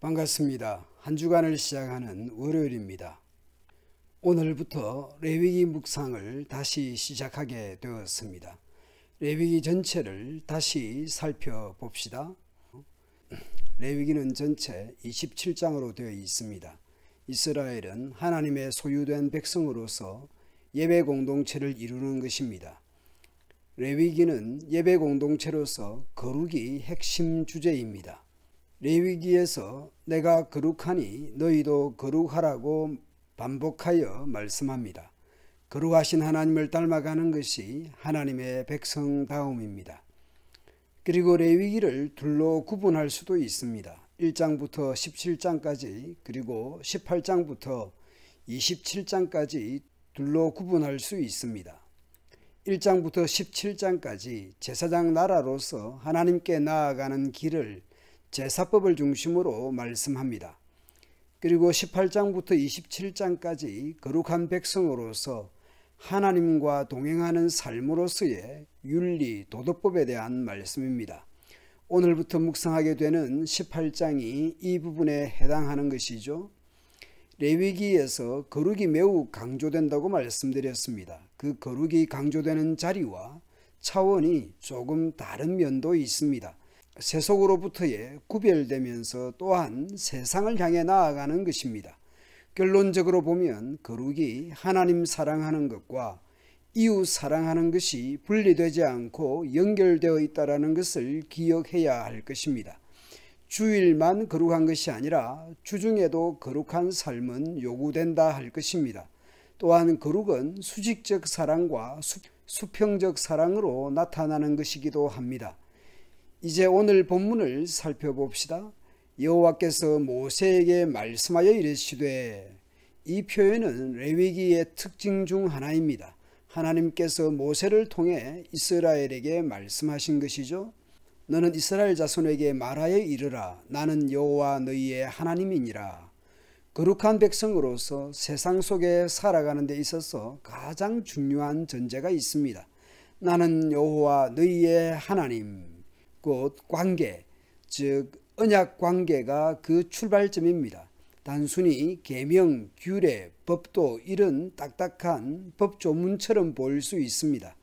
반갑습니다. 한 주간을 시작하는 월요일입니다. 오늘부터 레위기 묵상을 다시 시작하게 되었습니다. 레위기 전체를 다시 살펴봅시다. 레위기는 전체 27장으로 되어 있습니다. 이스라엘은 하나님의 소유된 백성으로서 예배 공동체를 이루는 것입니다. 레위기는 예배 공동체로서 거룩이 핵심 주제입니다. 레위기에서 내가 거룩하니 너희도 거룩하라고 반복하여 말씀합니다. 거룩하신 하나님을 닮아가는 것이 하나님의 백성다움입니다. 그리고 레위기를 둘로 구분할 수도 있습니다. 1장부터 17장까지 그리고 18장부터 27장까지 둘로 구분할 수 있습니다. 1장부터 17장까지 제사장 나라로서 하나님께 나아가는 길을 제사법을 중심으로 말씀합니다. 그리고 18장부터 27장까지 거룩한 백성으로서 하나님과 동행하는 삶으로서의 윤리, 도덕법에 대한 말씀입니다. 오늘부터 묵상하게 되는 18장이 이 부분에 해당하는 것이죠. 레위기에서 거룩이 매우 강조된다고 말씀드렸습니다. 그 거룩이 강조되는 자리와 차원이 조금 다른 면도 있습니다. 세속으로부터의 구별되면서 또한 세상을 향해 나아가는 것입니다. 결론적으로 보면 거룩이 하나님 사랑하는 것과 이웃 사랑하는 것이 분리되지 않고 연결되어 있다는 것을 기억해야 할 것입니다. 주일만 거룩한 것이 아니라 주중에도 거룩한 삶은 요구된다 할 것입니다. 또한 거룩은 수직적 사랑과 수평적 사랑으로 나타나는 것이기도 합니다. 이제 오늘 본문을 살펴봅시다. 여호와께서 모세에게 말씀하여 이르시되, 이 표현은 레위기의 특징 중 하나입니다. 하나님께서 모세를 통해 이스라엘에게 말씀하신 것이죠. 너는 이스라엘 자손에게 말하여 이르라. 나는 여호와 너희의 하나님이니라. 거룩한 백성으로서 세상 속에 살아가는 데 있어서 가장 중요한 전제가 있습니다. 나는 여호와 너희의 하나님. 곧 관계, 즉 언약 관계가 그 출발점입니다. 단순히 계명, 규례, 법도 이런 딱딱한 법조문처럼 보일 수 있습니다.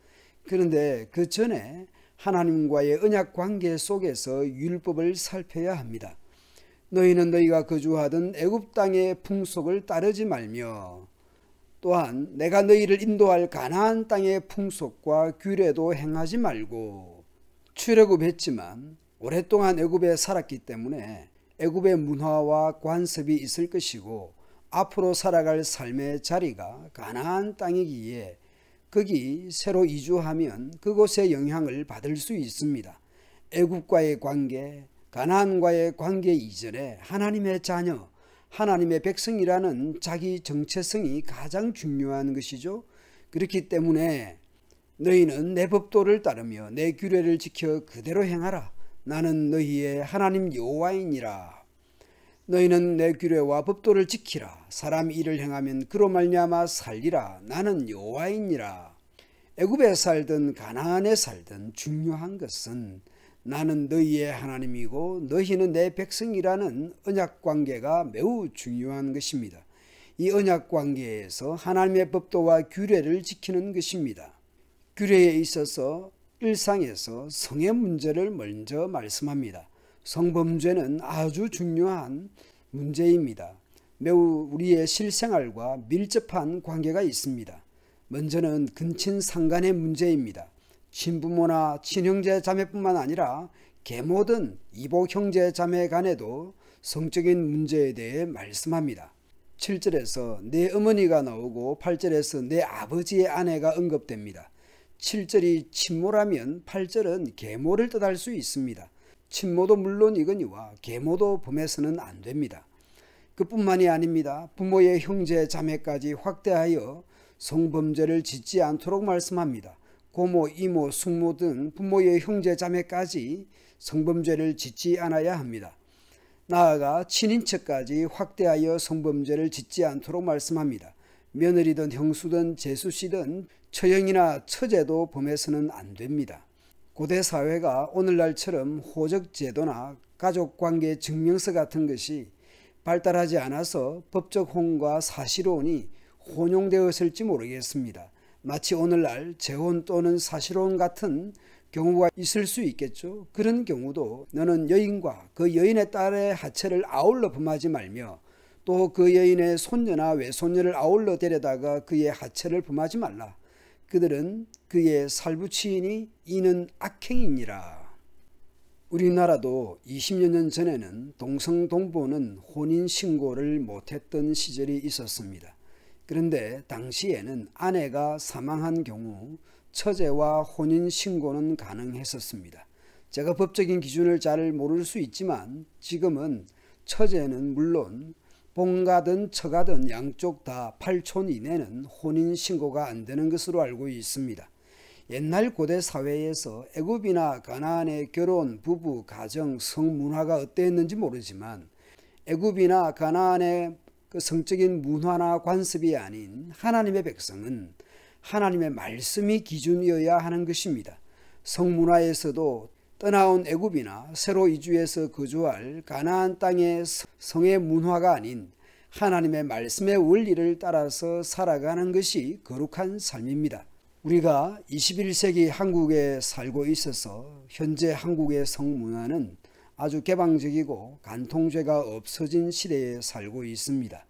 그런데 그 전에 하나님과의 언약 관계 속에서 율법을 살펴야 합니다. 너희는 너희가 거주하던 애굽 땅의 풍속을 따르지 말며 또한 내가 너희를 인도할 가나안 땅의 풍속과 규례도 행하지 말고. 출애굽했지만 오랫동안 애굽에 살았기 때문에 애굽의 문화와 관습이 있을 것이고 앞으로 살아갈 삶의 자리가 가나안 땅이기에 거기 새로 이주하면 그곳의 영향을 받을 수 있습니다. 애굽과의 관계, 가나안과의 관계 이전에 하나님의 자녀, 하나님의 백성이라는 자기 정체성이 가장 중요한 것이죠. 그렇기 때문에 너희는 내 법도를 따르며 내 규례를 지켜 그대로 행하라. 나는 너희의 하나님 여호와이니라. 너희는 내 규례와 법도를 지키라. 사람 일을 행하면 그로 말미암아 살리라. 나는 여호와이니라. 애굽에 살든 가나안에 살든 중요한 것은 나는 너희의 하나님이고 너희는 내 백성이라는 언약관계가 매우 중요한 것입니다. 이 언약관계에서 하나님의 법도와 규례를 지키는 것입니다. 규례에 있어서 일상에서 성의 문제를 먼저 말씀합니다. 성범죄는 아주 중요한 문제입니다. 매우 우리의 실생활과 밀접한 관계가 있습니다. 먼저는 근친상간의 문제입니다. 친부모나 친형제 자매뿐만 아니라 계모든 이복 형제 자매 간에도 성적인 문제에 대해 말씀합니다. 7절에서 내 어머니가 나오고 8절에서 내 아버지의 아내가 언급됩니다. 7절이 친모라면 8절은 계모를 뜻할 수 있습니다. 친모도 물론 이거니와 계모도 범해서는 안 됩니다. 그뿐만이 아닙니다. 부모의 형제 자매까지 확대하여 성범죄를 짓지 않도록 말씀합니다. 고모, 이모, 숙모 등 부모의 형제 자매까지 성범죄를 짓지 않아야 합니다. 나아가 친인척까지 확대하여 성범죄를 짓지 않도록 말씀합니다. 며느리든 형수든 제수씨든 처형이나 처제도 범해서는 안 됩니다. 고대 사회가 오늘날처럼 호적 제도나 가족관계 증명서 같은 것이 발달하지 않아서 법적 혼과 사실혼이 혼용되었을지 모르겠습니다. 마치 오늘날 재혼 또는 사실혼 같은 경우가 있을 수 있겠죠. 그런 경우도 너는 여인과 그 여인의 딸의 하체를 아울러 범하지 말며 또 그 여인의 손녀나 외손녀를 아울러 데려다가 그의 하체를 범하지 말라. 그들은 그의 살부치이니 이는 악행이니라. 우리나라도 20여 년 전에는 동성동보는 혼인신고를 못했던 시절이 있었습니다. 그런데 당시에는 아내가 사망한 경우 처제와 혼인신고는 가능했었습니다. 제가 법적인 기준을 잘 모를 수 있지만 지금은 처제는 물론 본가든 처가든 양쪽 다 8촌 이내는 혼인신고가 안 되는 것으로 알고 있습니다. 옛날 고대 사회에서 애굽이나 가나안의 결혼, 부부, 가정, 성문화가 어땠는지 모르지만 애굽이나 가나안의 그 성적인 문화나 관습이 아닌 하나님의 백성은 하나님의 말씀이 기준이어야 하는 것입니다. 성문화에서도 떠나온 애굽이나 새로 이주해서 거주할 가나안 땅의 성의 문화가 아닌 하나님의 말씀의 원리를 따라서 살아가는 것이 거룩한 삶입니다. 우리가 21세기 한국에 살고 있어서 현재 한국의 성문화는 아주 개방적이고 간통죄가 없어진 시대에 살고 있습니다.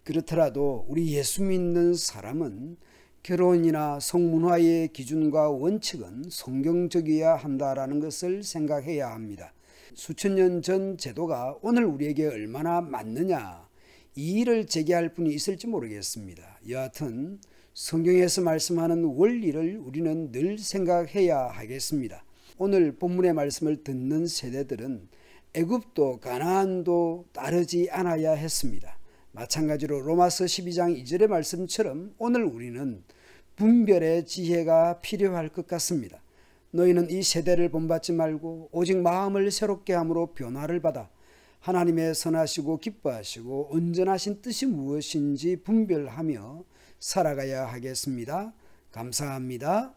그렇더라도 우리 예수 믿는 사람은 결혼이나 성문화의 기준과 원칙은 성경적이어야 한다라는 것을 생각해야 합니다. 수천 년 전 제도가 오늘 우리에게 얼마나 맞느냐, 이 일을 제기할 분이 있을지 모르겠습니다. 여하튼 성경에서 말씀하는 원리를 우리는 늘 생각해야 하겠습니다. 오늘 본문의 말씀을 듣는 세대들은 애굽도 가나안도 따르지 않아야 했습니다. 마찬가지로 로마서 12장 2절의 말씀처럼 오늘 우리는 분별의 지혜가 필요할 것 같습니다. 너희는 이 세대를 본받지 말고 오직 마음을 새롭게 함으로 변화를 받아 하나님의 선하시고 기뻐하시고 온전하신 뜻이 무엇인지 분별하며 살아가야 하겠습니다. 감사합니다.